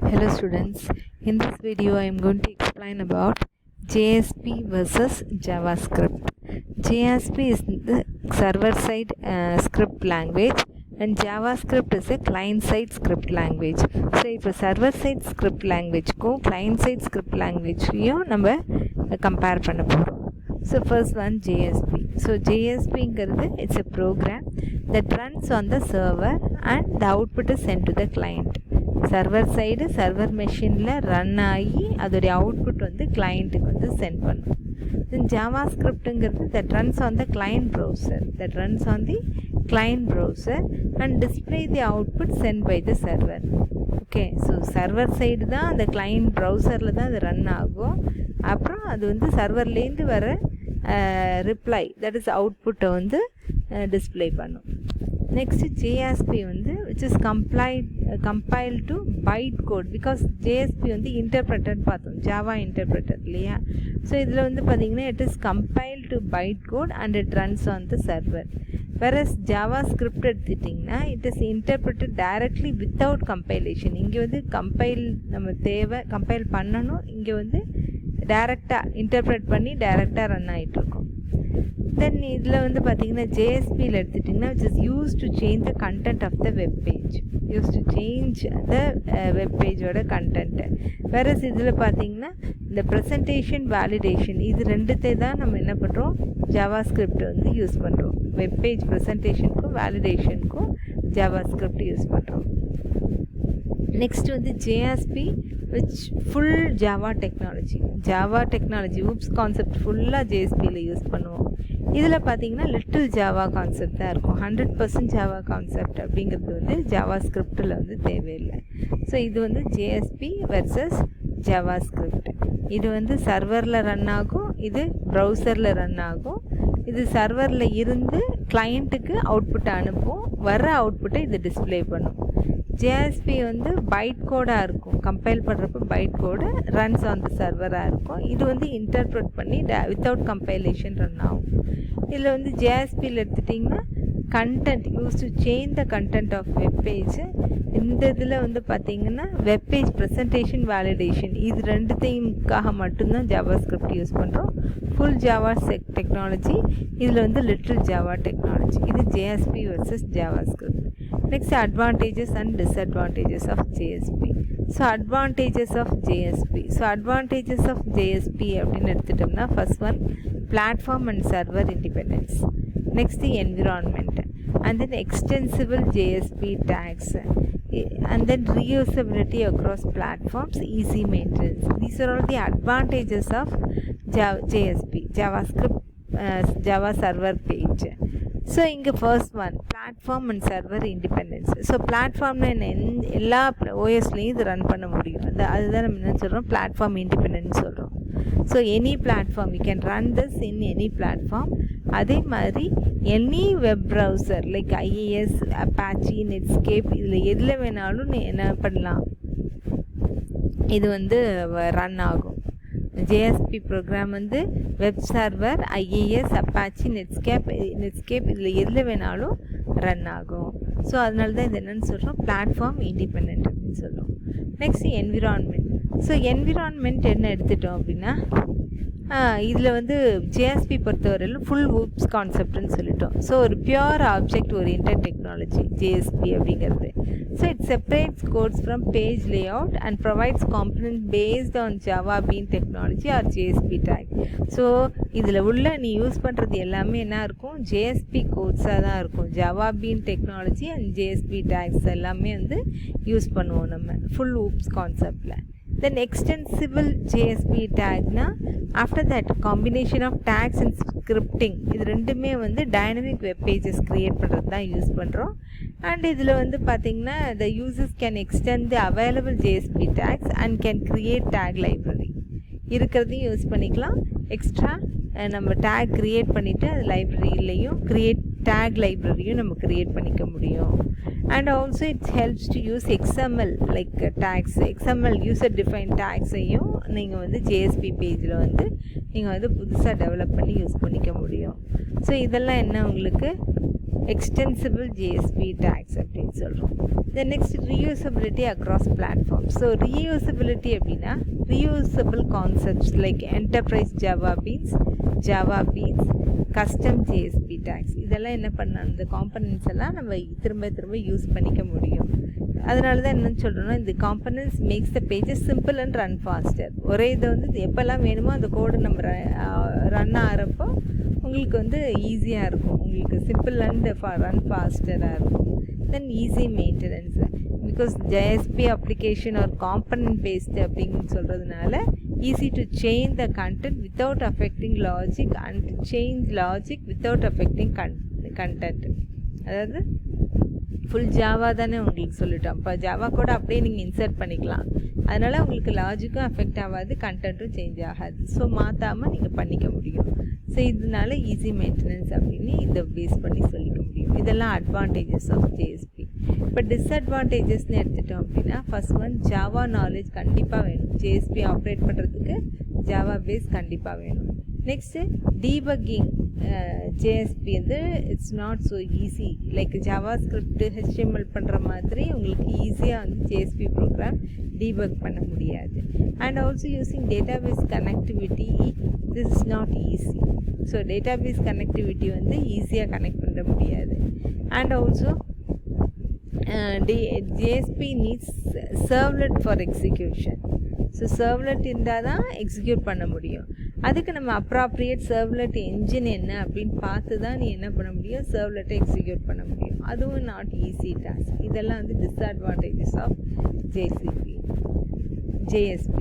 Hello students, in this video I am going to explain about JSP versus JavaScript. JSP is the server side script language and JavaScript is a client side script language. So if a server side script language ko client side script language yo நம்ம compare பண்ண போறோம். So first one JSP. So JSP it's a program that runs on the server and the output is sent to the client. Server side server machine la run ஆகி அதோட output வந்து clientக்கு வந்து send பண்ணும். Then JavaScript that runs on the client browser and display the output sent by the server. Okay, so server side தான் அந்த client browserல தான் அது run ஆகும். அப்புறம் அது வந்து serverலேருந்து வர reply, that is output வந்து display பண்ணும். Next JSP வந்து which is compiled to bytecode, because JSP வந்து interpreter பார்த்தோம், Java interpreter இல்லையா. ஸோ இதில் வந்து பார்த்தீங்கன்னா it is compiled to bytecode and it runs on the server. Whereas JavaScript எடுத்துட்டிங்கன்னா it is interpreted directly without compilation. இங்கே வந்து நம்ம கம்பைல் பண்ணணும், இங்கே வந்து டைரெக்டாக இன்டர்பிரட் பண்ணி டைரெக்டாக ரன் ஆகிட்டுருக்கும். தென் இதில் வந்து பார்த்தீங்கன்னா JSPயில் எடுத்துட்டிங்கன்னா which is used to change the content of the web page, web pageோட content. whereas இதில் பார்த்தீங்கன்னா இந்த presentation validation இது ரெண்டுத்தை தான் நம்ம என்ன பண்ணுறோம், JavaScript வந்து யூஸ் பண்ணுறோம். வெப் பேஜ் ப்ரெசன்டேஷனுக்கும் வேலிடேஷனுக்கும் JavaScript யூஸ் பண்ணுறோம். நெக்ஸ்ட் வந்து JSP which full Java technology oops concept ஃபுல்லாக JSPயில் யூஸ் பண்ணுவோம். இதில் பார்த்தீங்கன்னா லிட்டில் ஜாவா கான்செப்ட் தான் இருக்கும். 100% ஜாவா கான்செப்ட் அப்படிங்கிறது வந்து JavaScriptல வந்து தேவையில்லை. ஸோ இது வந்து JSP வெர்சஸ் JavaScript. இது வந்து சர்வரில் ரன் ஆகும், இது ப்ரௌசரில் ரன் ஆகும். இது சர்வரில் இருந்து கிளையண்ட்டுக்கு அவுட்புட் அனுப்பும், வர அவுட்புட்டை இது டிஸ்பிளே பண்ணும். JSP வந்து பைட் கோடாக இருக்கும், கம்பைல் பண்ணுறப்போ byte code runs on the சர்வராக இருக்கும். இது வந்து இன்டர்பிரட் பண்ணி வித்தவுட் கம்பைலேஷன் ரன் ஆகும். இதில் வந்து JSPயில் எடுத்துட்டிங்கன்னா content use to change the content of web page. இந்த இதில் வந்து பார்த்திங்கன்னா வெப் பேஜ் ப்ரெசன்டேஷன் வேலிடேஷன் இது ரெண்டுத்தையும்காக மட்டும்தான் JavaScript யூஸ் பண்ணுறோம். ஃபுல் ஜாவா டெக்னாலஜி, இதில் வந்து லிட்டில் ஜாவா டெக்னாலஜி. இது JSP versus JavaScript. Next, advantages and disadvantages of JSP. So advantages of JSP. So advantages of JSP அப்படின்னு எடுத்துட்டோம்னா first one platform and server independence. Next the environment, and then extensible JSP tags, and then reusability across platforms, easy maintenance. These are all the advantages of JSP, JavaScript, Java server page. So இங்கே first one platform and server independence. So பிளாட்ஃபார்ம்னா என்ன, எல்லா ஓஎஸ்லேயும் இது run பண்ண முடியும். அதுதான் நம்ம என்ன சொல்கிறோம், பிளாட்ஃபார்ம் இண்டிபெண்டன்ஸ் சொல்கிறோம். So any platform you can run this in any platform. அதே மாதிரி any web browser like IIS, Apache, Netscape இதில் எதில் வேணாலும் என்ன பண்ணலாம், இது வந்து ரன் ஆகும். JSP ப்ரோக்ராம் வந்து web server, IIS, Apache, Netscape இதில் எதில் வேணாலும் ரன் ஆகும். ஸோ அதனால தான் இது என்னென்னு சொல்கிறோம், பிளாட்ஃபார்ம் இண்டிபெண்ட் அப்படின்னு சொல்கிறோம். Next environment. ஸோ என்விரான்மெண்ட் என்ன எடுத்துட்டோம் அப்படின்னா இதில் வந்து JSP பொறுத்தவரையிலும் ஃபுல் ஊப்ஸ் கான்செப்ட்னு சொல்லிட்டோம். ஸோ ஒரு pure object oriented technology JSP அப்படிங்கிறது. So it separates codes from page layout and provides component based on Java bean technology or JSP tag. So இதில் உள்ள நீ யூஸ் பண்ணுறது எல்லாமே என்ன இருக்கும், JSP கோட்ஸாக தான் இருக்கும். Java bean technology and JSP tags எல்லாமே வந்து யூஸ் பண்ணுவோம் நம்ம ஃபுல் ஊப்ஸ் கான்செப்டில். Then extensible JSP tagனா after that combination of tags and scripting இது ரெண்டுமே வந்து dynamic web pages create பண்ணுறது தான் யூஸ் பண்ணுறோம். அண்ட் இதில் வந்து பார்த்திங்கன்னா the users can extend the available JSP tags and can create tag library இருக்கிறதையும் யூஸ் பண்ணிக்கலாம். எக்ஸ்ட்ரா நம்ம டேக் க்ரியேட் பண்ணிவிட்டு அது லைப்ரரியிலையும் டேக் லைப்ரரியும் நம்ம க்ரியேட் பண்ணிக்க முடியும். And also it's helps to use XML like tags, XML user define டேக்ஸையும் நீங்கள் வந்து JSP பேஜில் வந்து நீங்கள் வந்து புதுசாக டெவலப் பண்ணி யூஸ் பண்ணிக்க முடியும். ஸோ இதெல்லாம் என்ன உங்களுக்கு எக்ஸ்டென்சிபிள் ஜேஎஸ்பி டேக்ஸ் அப்படின்னு சொல்கிறோம். Then next reusability across platform. So reusability அப்படின்னா reusable concepts like enterprise Java beans custom JSP tags இதெல்லாம் என்ன பண்ணலாம், இந்த காம்பனன்ட்ஸ் எல்லாம் நம்ம திரும்ப யூஸ் பண்ணிக்க முடியும். அதனால தான் என்னென்னு சொல்கிறோன்னா, இந்த components makes the pages simple and run faster. ஒரே இதை வந்து எப்போல்லாம் வேணுமோ அந்த கோடு நம்ம ரன் ஆகிறப்போ உங்களுக்கு வந்து ஈஸியாக இருக்கும், உங்களுக்கு சிம்பிள் அண்ட் ரன் ஃபாஸ்டராக இருக்கும். Then easy maintenance, because JSP application ஒரு காம்பனன்ட் பேஸ்டு அப்படின்னு சொல்கிறதுனால easy to change the content without affecting logic and change logic without affecting content. அதாவது ஃபுல் ஜாவா தானே உங்களுக்கு சொல்லிட்டோம், இப்போ ஜாவா கூட அப்படியே நீங்கள் இன்சர்ட் பண்ணிக்கலாம். அதனால் உங்களுக்கு லாஜிக்கும் அஃபெக்ட் ஆகாது, கண்டென்ட்டும் சேஞ்ச் ஆகாது. ஸோ மாற்றாமல் நீங்கள் பண்ணிக்க முடியும். ஸோ இதனால ஈஸி மெயின்டெனன்ஸ் அப்படின்னு இதை பேஸ் பண்ணி சொல்லிக்க முடியும். இதெல்லாம் அட்வான்டேஜஸ் ஆஃப் ஜேஎஸ்பி. இப்போ டிஸ்அட்வான்டேஜஸ்ன்னு எடுத்துட்டோம் அப்படின்னா, ஃபர்ஸ்ட் ஒன் ஜாவா நாலேஜ் கண்டிப்பாக வேணும். ஜேஎஸ்பி ஆப்ரேட் பண்ணுறதுக்கு ஜாவா பேஸ் கண்டிப்பாக வேணும். நெக்ஸ்ட்டு டீபக்கிங் ஜேஎஸ்பி வந்து it's not so easy. Like Java script HTML பண்ணுற மாதிரி உங்களுக்கு ஈஸியாக வந்து ஜேஎஸ்பி ப்ரோக்ராம் டீபக் பண்ண முடியாது. And also using database connectivity this is not easy. So database connectivity வந்து ஈஸியாக கனெக்ட் பண்ண முடியாது. And also JSP needs servlet for execution. So servlet இருந்தால் தான் எக்ஸிக்யூட் பண்ண முடியும். அதுக்கு நம்ம அப்ராப்ரியேட் சர்வ்லெட் என்ஜின் என்ன அப்படின்னு பார்த்து தான் நீ என்ன பண்ண முடியும், சர்வ்லெட்டை எக்ஸிக்யூட் பண்ண முடியும். அதுவும் நாட் ஈஸி டாஸ்க். இதெல்லாம் வந்து டிஸ்அட்வான்டேஜஸ் ஆஃப் JSP.